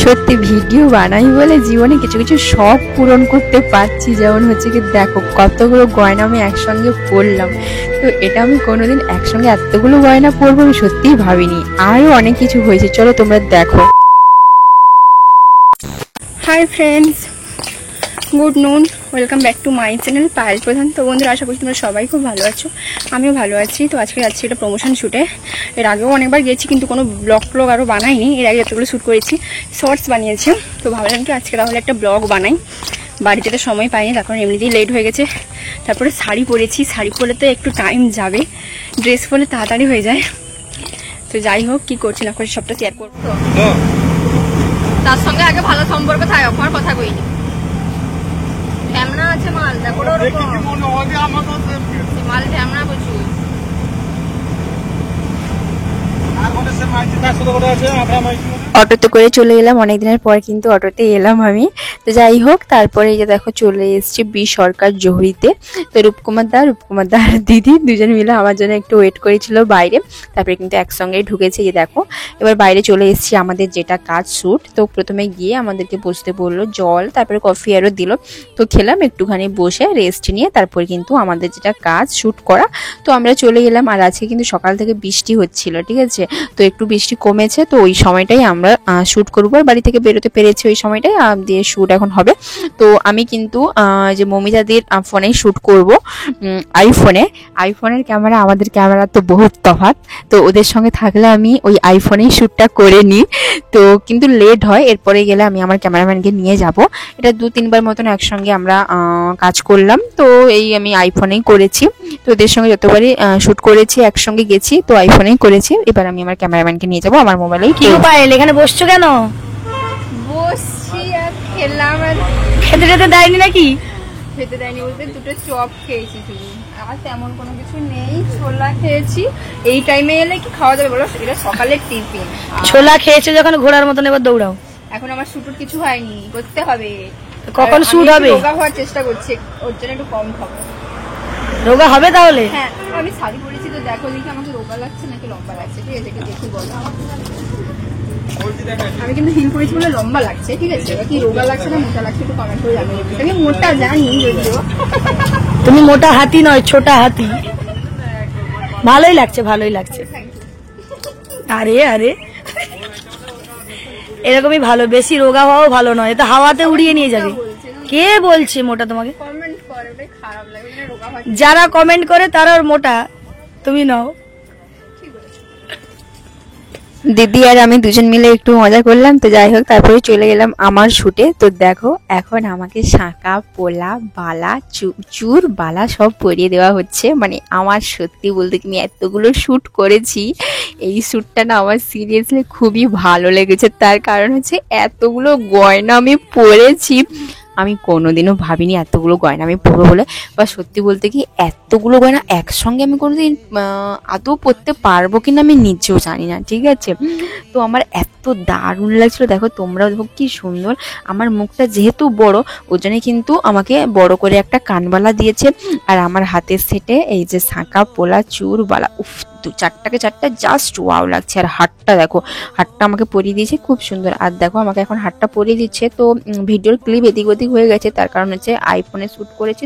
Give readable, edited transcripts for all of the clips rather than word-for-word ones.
সত্যি ভিডিও বানাই বলে জীবনে কিছু কিছু শখ পূরণ করতে পারছি। যেমন হচ্ছে কি দেখো কতগুলো গয়না আমি একসঙ্গে পরলাম। তো এটা আমি কোনোদিন একসঙ্গে এতগুলো গয়না পরবো আমি সত্যিই ভাবিনি। আরও অনেক কিছু হয়েছে, চলো তোমরা দেখো। হাই ফ্রেন্ডস, গুড নুন, welcome back to my channel Payel প্রধান। তো বন্ধুরা, আশা করি তোমরা সবাই খুব ভালো আছো, আমিও ভালো আছি। তো আজকে যাচ্ছি এটা প্রমোশন শ্যুটে। এর আগেও অনেকবার গেছি কিন্তু কোনো ব্লগ আরও বানাইনি। এর আগে যতগুলো শ্যুট করেছি শর্টস বানিয়েছি। তো ভাবলাম কি আজকে তাহলে একটা ব্লগ বানাই। বাড়িতে তো সময় পাইনি, তারপর এমনিতেই লেট হয়ে গেছে। তারপরে শাড়ি পরেছি, শাড়ি পরলে তো একটু টাইম যাবে, ড্রেস পরলে তাড়াতাড়ি হয়ে যায়। তো যাই হোক, কী করছি না করছি সবটা শেয়ার করবো। তার সঙ্গে আগে ভালো সম্পর্ক থাকে, আমার কথা কইনি। ঢ্যামনা আছে মাল, দেখো মাল ঢ্যামনা প্রচুর। অটোতে করে চলে এলাম, অনেকদিনের পর কিন্তু অটোতে এলাম আমি। তো যাই হোক, তারপরে এই যে দেখো চলে এসেছি বি সরকার জহুরিতে। তো রূপকুমার দা আর দিদি দুজন মিলে আমার জন্য একটু ওয়েট করেছিল বাইরে। তারপরে কিন্তু একসঙ্গেই ঢুকেছে। এই দেখো এবার বাইরে চলে এসেছি, আমাদের যেটা কাজ শ্যুট। তো প্রথমে গিয়ে আমাদেরকে বসতে বললো, জল তারপরে কফি আরও দিল। তো খেলাম, একটুখানি বসে রেস্ট নিয়ে তারপর কিন্তু আমাদের যেটা কাজ শ্যুট করা। তো আমরা চলে গেলাম। আর আজকে কিন্তু সকাল থেকে বৃষ্টি হচ্ছিল, ঠিক আছে। তো একটু বৃষ্টি কমেছে, তো ওই সময়টাই আমরা শ্যুট করবো। আর বাড়ি থেকে বেরোতে পেরেছি ওই সময়টাই, দিয়ে শ্যুট এখন হবে। তো আমি কিন্তু যে মমিতাদের ফোনে শ্যুট করব, আইফোনের ক্যামেরা, আমাদের ক্যামেরা তো বহুত তফাৎ। তো ওদের সঙ্গে থাকলে আমি ওই আইফোনেই শ্যুটটা করে নিই। তো কিন্তু লেট হয়, এরপরে গেলে আমি আমার ক্যামেরাম্যানকে নিয়ে যাব। এটা 2-3বার মতন একসঙ্গে আমরা কাজ করলাম। তো এই আমি আইফোনেই করেছি। তো ওদের সঙ্গে যতবারই শ্যুট করেছি একসঙ্গে গেছি, তো আইফোনেই করেছি। এবার আমি আমার ক্যামেরাম্যানকে নিয়ে যাবো আমার মোবাইলেই। কি পায়েল, এখানে বসছো কেন? বসছি আর খেলাম। আর খেতে খেতে দেয়নি নাকি? খেতে দেয়নি বলতে দুটো চপ খেয়েছি শুধু, আর তেমন কোনো কিছু নেই। ছোলা খেয়েছি। এই টাইমে এলে কি খাওয়া যাবে বলো? এটা সকালের টিফিন। ছোলা খেয়েছো যখন ঘোড়ার মতন, এবার দৌড়াও। এখন আমার শ্যুট কিছু হয়নি, করতে হবে। কখন শ্যুট হবে? রোগা হওয়ার চেষ্টা করছি, ওর জন্য একটু কম খাবো। রোগা হবে তাহলে? হ্যাঁ, আমি শাড়ি পরেছি তো দেখো দেখি আমাকে রোগা লাগছে নাকি লম্বা লাগছে। ঠিক আছে, দেখি বলো। আমি কিন্তু হিল পরেছি বলে লম্বা লাগছে, ঠিক আছে। কি রোগা লাগছে না মোটা লাগছে একটু কমেন্ট করে জানিয়ে। আমি মোটা জানি যদিও। তুমি মোটা হাতি নয়, ছোটা হাতি। ভালোই লাগছে, ভালোই লাগছে। আরে আরে, এরকমই ভালো, বেশি রোগা হওয়াও ভালো নয়, এটা হাওয়াতে উড়িয়ে নিয়ে যাবে। কে বলছে মোটা তোমাকে? যারা কমেন্ট করে তারা মোটা, তুমি নও। দিদি আর আমি দুজন মিলে একটু মজা করলাম। তো যাই হোক, তারপরে চলে গেলাম আমার শ্যুটে। তো দেখো এখন আমাকে শাঁকা, পোলা, বালা, চুর বালা সব পরিয়ে দেওয়া হচ্ছে। মানে আমার সত্যি বলতে কি, আমি এতগুলো শ্যুট করেছি, এই শ্যুটটা না আমার সিরিয়াসলি খুবই ভালো লেগেছে। তার কারণ হচ্ছে এতগুলো গয়না আমি পরেছি। আমি কোনোদিনও ভাবিনি এতগুলো গয়না আমি পরবো বলে। বা সত্যি বলতে কি, এতগুলো গয়না একসঙ্গে আমি কোনোদিন আদৌ পরতে পারবো কিনা আমি নিজেও জানি না, ঠিক আছে। তো আমার এত দারুণ লাগছিল। দেখো তোমরাও দেখো কি সুন্দর। আমার মুখটা যেহেতু বড়, ওই জন্য কিন্তু আমাকে বড় করে একটা কানবালা দিয়েছে। আর আমার হাতের সেটে এই যে শাঁকা, পোলা, চুর বালা, উফ, 4টাকে 4টা জাস্ট ওয়াও লাগছে। আর হাতটা দেখো, হাতটা আমাকে পরিয়ে দিয়েছে খুব সুন্দর। আর দেখো আমাকে এখন হাতটা পরিয়ে দিচ্ছে। তো ভিডিওর ক্লিপ এদিক ওদিক হয়ে গেছে, তার কারণ হচ্ছে আইফোনে শ্যুট করেছি।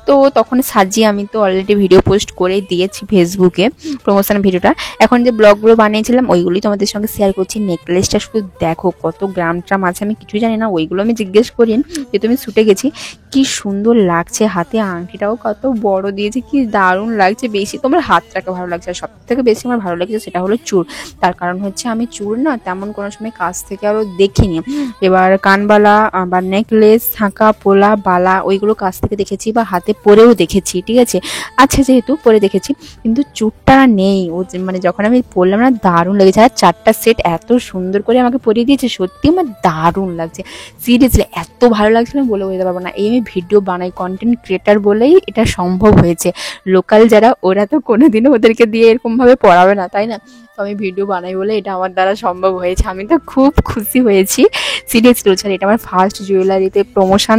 তো তখন সাজিয়ে আমি তো অলরেডি ভিডিও পোস্ট করে দিয়েছি ফেসবুকে, প্রমোশন ভিডিওটা। এখন যে ব্লগগুলো বানিয়েছিলাম ওইগুলি তোমাদের সঙ্গে শেয়ার করছি। নেকলেসটা শুধু দেখো কত গ্রাম ট্রাম আছে, আমি কিছুই জানি না। ওইগুলো আমি জিজ্ঞেস করি যে তুমি শ্যুটে গেছি, কি সুন্দর লাগছে। হাতে আংটিটাও কত বড় দিয়েছে, কি দারুণ লাগছে। বেশি তোমার হাতটাকে ভালো লাগছে। আর সব থেকে বেশি আমার ভালো লাগছে সেটা হলো চুর। তার কারণ হচ্ছে আমি চুর না তেমন কোনো সময় কাছ থেকে আরও দেখিনি। এবার কানবালা বা নেকলেস, শাঁকা, পোলা, বালা ওইগুলো কাছ থেকে দেখেছি বা হাতে পরেও দেখেছি, ঠিক আছে। আচ্ছা, যেহেতু পরে দেখেছি, কিন্তু চুরটা নেই। ও মানে যখন আমি পরলাম না, দারুণ লেগেছে। আর 4টা সেট এত সুন্দর করে আমাকে পরিয়ে দিয়েছে, সত্যি আমার দারুণ লাগছে। সিরিয়াসলি এত ভালো লাগছিল আমি বলে বোঝাতে পারবো না। এই আমি ভিডিও বানাই, কন্টেন্ট ক্রিয়েটার বলেই এটা সম্ভব হয়েছে। লোকাল যারা, ওরা তো কোনোদিনও ওদেরকে দিয়ে এরকম ভাবে পড়াবে না, তাই না? তো আমি ভিডিও বানাই বলে এটা আমার দ্বারা সম্ভব হয়েছে। আমি তো খুব খুশি হয়েছি সিরিয়াসলি বলছি। এটা আমার ফার্স্ট জুয়েলারিতে প্রমোশন,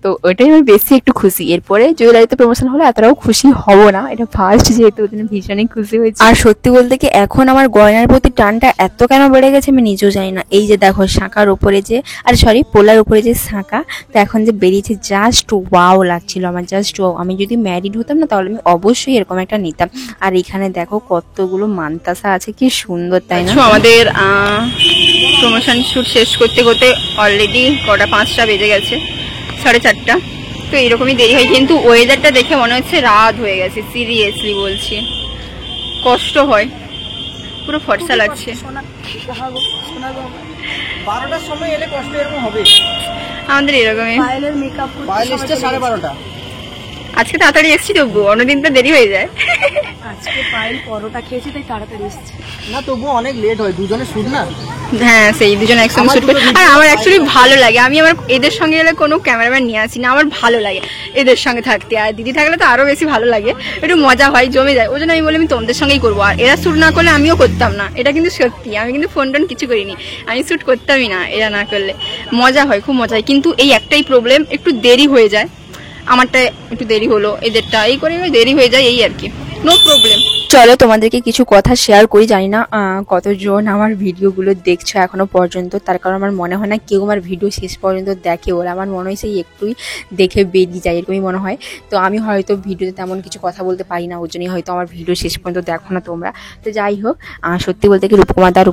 তো ওইটাই আমি বেশি একটু খুশি। এরপরে জুয়েলারিতে প্রমোশন হলে এতটাও খুশি হব না, এটা ফার্স্ট যেহেতু ওই জন্য ভীষণই খুশি হয়েছি। আর সত্যি বলতে কি এখন আমার গয়নার প্রতি টানটা এত কেন বেড়ে গেছে আমি নিজেও জানি না। এই যে দেখো শাঁখার উপরে যে, আর সরি পোলার উপরে যে শাঁখা, তো এখন যে বেরিয়েছে জাস্ট ওয়াও লাগছিল আমার, জাস্ট ওয়াও। আমি যদি ম্যারিড হতাম না তাহলে আমি অবশ্যই এরকম একটা নিতাম। আর এখানে দেখো কতগুলো মানতাসা আছে, কি সুন্দর, তাই না? আমাদের প্রমোশন শুট শেষ করতে করতে অলরেডি কটা 5টা বেজে গেছে, 4:30। তো এরকমই দেরি হয়, কিন্তু ওয়েদারটা দেখে মনে হচ্ছে রাত হয়ে গেছে, সিরিয়াসলি বলছি। কষ্ট হয়, পুরো ফর্সা লাগছে। 12টার সময় এলে কষ্ট এরকম হবে আমাদের এরকমই। পায়েলের মেকআপ পায়েল এসছে 12:30। আজকে তাড়াতাড়ি এসছি, তবু অন্যদিন তো দেরি হয়ে যায়। আজকে পায়েল পরোটা খেয়েছি তাই তাড়াতাড়ি এসেছে। না তবুও অনেক লেট হয়, দুজনে শুট না। হ্যাঁ সেই দুজন একসঙ্গে শুট করি। আর আমার অ্যাকচুয়ালি ভালো লাগে, আমি আমার এদের সঙ্গে গেলে কোনো ক্যামেরাম্যান নিয়ে আসি না, আমার ভালো লাগে এদের সঙ্গে থাকতে। আর দিদি থাকলে তো আরো বেশি ভালো লাগে, একটু মজা হয়, জমে যায়। ওই জন্য আমি বলি আমি তোমাদের সঙ্গেই করবো। আর এরা শুট না করলে আমিও করতাম না, এটা কিন্তু সত্যি। আমি কিন্তু ফোন টোন কিছু করিনি, আমি শুট করতামই না এরা না করলে। মজা হয়, খুব মজা হয়, কিন্তু এই একটাই প্রবলেম, একটু দেরি হয়ে যায়। আমারটা একটু দেরি হলো, এদেরটা এই করে দেরি হয়ে যায়, এই আর কি, নো প্রবলেম। চলো তোমাদেরকে কিছু কথা শেয়ার করি। জানি না কতজন আমার ভিডিওগুলো দেখছো এখনো পর্যন্ত, তার কারণ আমার মনে হয় না কেউ আমার ভিডিও শেষ পর্যন্ত দেখে। ওরা আমার মনে হয় সেই একটুই দেখে বেরিয়ে যায়, এরকমই মনে হয়। তো আমি হয়তো ভিডিওতে তেমন কিছু কথা বলতে পারি না, ওই জন্যই হয়তো আমার ভিডিও শেষ পর্যন্ত দেখো না তোমরা। তো যাই হোক, সত্যি বলতে কি রূপমাদার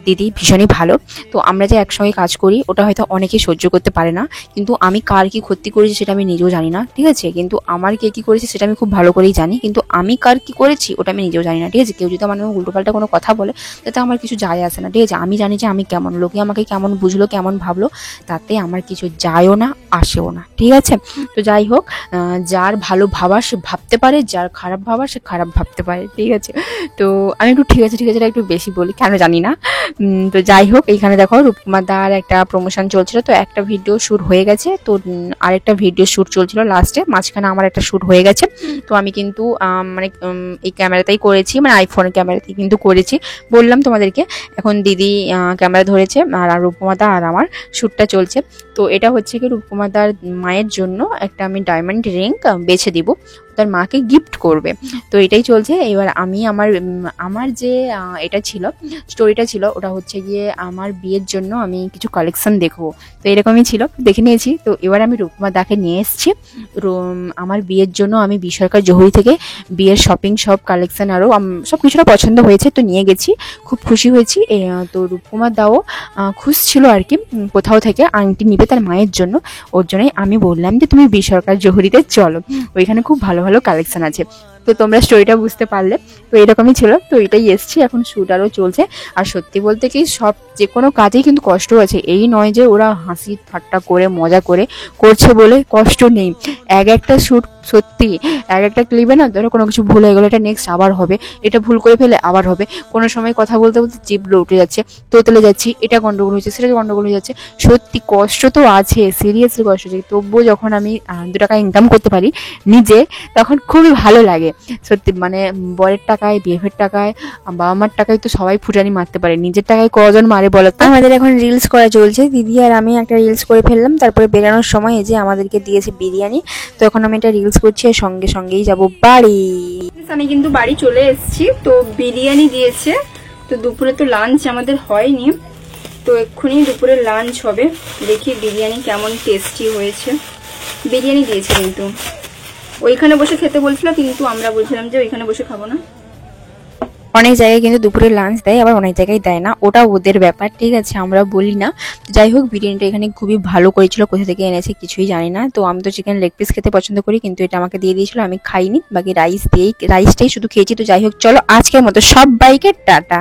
দিদি ভীষণই ভালো। তো আমরা যে একসঙ্গে কাজ করি ওটা হয়তো অনেকেই সহ্য করতে পারে না, কিন্তু আমি কার কি ক্ষতি করেছি সেটা আমি নিজেও জানি না, ঠিক আছে? কিন্তু আমার কে কি করেছে সেটা আমি খুব ভালো করেই জানি, কিন্তু আমি কার কি করেছি ওটা আমি নিজেও জানি না, ঠিক আছে? কেউ যদি আমার উল্টোপাল্টা কোনো কথা বলে তাতে আমার কিছু যায় আসে না, ঠিক আছে? আমি জানি যে আমি কেমন, লোকে আমাকে কেমন বুঝলো কেমন ভাবলো তাতে আমার কিছু যায়ও না আসেও না, ঠিক আছে? তো যাই হোক, যার ভালো ভাবা সে ভাবতে পারে, যার খারাপ ভাবা সে খারাপ ভাবতে পারে, ঠিক আছে? তো আমি একটু ঠিক আছে একটু বেশি বলি, কেন জানি না। তো যাই হোক, এইখানে দেখো রূপমাদার একটা প্রমোশন চলছিল, তো একটা ভিডিও শ্যুট হয়ে গেছে, তো আরেকটা ভিডিও শ্যুট চলছিল লাস্টে, মাঝখানে আমার একটা শ্যুট হয়ে গেছে। তো আমি কিন্তু মানে এই ক্যামেরাতেই করেছি, মানে আইফোনের ক্যামেরাতেই কিন্তু করেছি, বললাম তোমাদেরকে। এখন দিদি ক্যামেরা ধরেছে আর রূপমাদা আর আমার শ্যুটটা চলছে। তো এটা হচ্ছে কি রূপমাদার মায়ের জন্য একটা আমি ডায়মন্ড রিং বেছে দিব, তার মাকে গিফট করবে। তো এটাই চলছে। এবার আমি আমার যে এটা ছিল স্টোরিটা ছিল, ওটা হচ্ছে গিয়ে আমার বিয়ের জন্য আমি কিছু কালেকশন দেখবো, তো এরকমই ছিল, দেখে নিয়েছি। তো এবার আমি রূপমাদাকে নিয়ে এসেছি আমার বিয়ের জন্য। আমি বিসরকার জহুরি থেকে বিয়ের শপিং সব কালেকশন আরও সব কিছুটা পছন্দ হয়েছে, তো নিয়ে গেছি, খুব খুশি হয়েছি। তো রূপমাদাও খুশ ছিল আর কি, কোথাও থেকে আংটি নিবে তার মায়ের জন্য। ওর জন্যই আমি বললাম যে তুমি বিসরকার জহুরিতে চলো, ওইখানে খুব ভালো ভালো কালেকশন আছে। তো তোমরা স্টোরিটা বুঝতে পারলে, তো এরকমই ছিল। তো এটাই এসছি, এখন শ্যুট আরও চলছে। আর সত্যি বলতে কি সব যে কোনো কাজেই কিন্তু কষ্ট আছে, এই নয় যে ওরা হাসি ঠাট্টা করে মজা করে করছে বলে কষ্ট নেই। একটা শ্যুট সত্যি একটা ক্লিপে না ধরো কোনো কিছু ভুল হয়ে গেলো, এটা নেক্সট আবার হবে, এটা ভুল করে ফেলে আবার হবে, কোনো সময় কথা বলতে বলতে জিভগুলো উঠে যাচ্ছে, তোতলে যাচ্ছি, এটা গন্ডগোল হয়েছে, সেটা গন্ডগোল হয়ে যাচ্ছে। সত্যি কষ্ট তো আছে, সিরিয়াসলি কষ্ট আছে। তবুও যখন আমি 2 টাকা ইনকাম করতে পারি নিজে, তখন খুবই ভালো লাগে সত্যি। মানে বরের টাকায়, বিএফের টাকায়, বাবা মার টাকায় তো সবাই ফুটানি মারতে পারে, নিজের টাকায় কজন মারে বলো তো? আমাদের এখন রিলস করা চলছে, দিদি আর আমি একটা রিলস করে ফেললাম। তারপরে বেরানোর সময় এই যে আমাদেরকে দিয়েছে বিরিয়ানি, তো এখন আমি এটা রিলস করছি আর সঙ্গেই যাব বাড়ি। আমি কিন্তু বাড়ি চলে এসেছি, তো বিরিয়ানি দিয়েছে। তো দুপুরে তো লাঞ্চ আমাদের হয়নি, তো এক্ষুনি দুপুরে লাঞ্চ হবে। দেখি বিরিয়ানি কেমন টেস্টি হয়েছে। বিরিয়ানি দিয়েছে, কিন্তু ওইখানে বসে খেতে বলছিল, কিন্তু আমরা বলছিলাম যে ওইখানে বসে খাবো না। অনেক জায়গায় কিন্তু দুপুরে লাঞ্চ দেয়, আবার অনেক জায়গায় দেয় না, ওটা ওদের ব্যাপার, ঠিক আছে? আমরা বলি না। যাই হোক, বিরিয়ানিটা এখানে খুবই ভালো করেছিল, কোথা থেকে এনেছে কিছুই জানি না। তো আমি তো চিকেন লেগ পিস খেতে পছন্দ করি, কিন্তু এটা আমাকে দিয়ে দিয়েছিল, আমি খাইনি, বাকি রাইসটাই শুধু খেয়েছি। তো যাই হোক, চলো আজকের মতো সব বাইকে টাটা।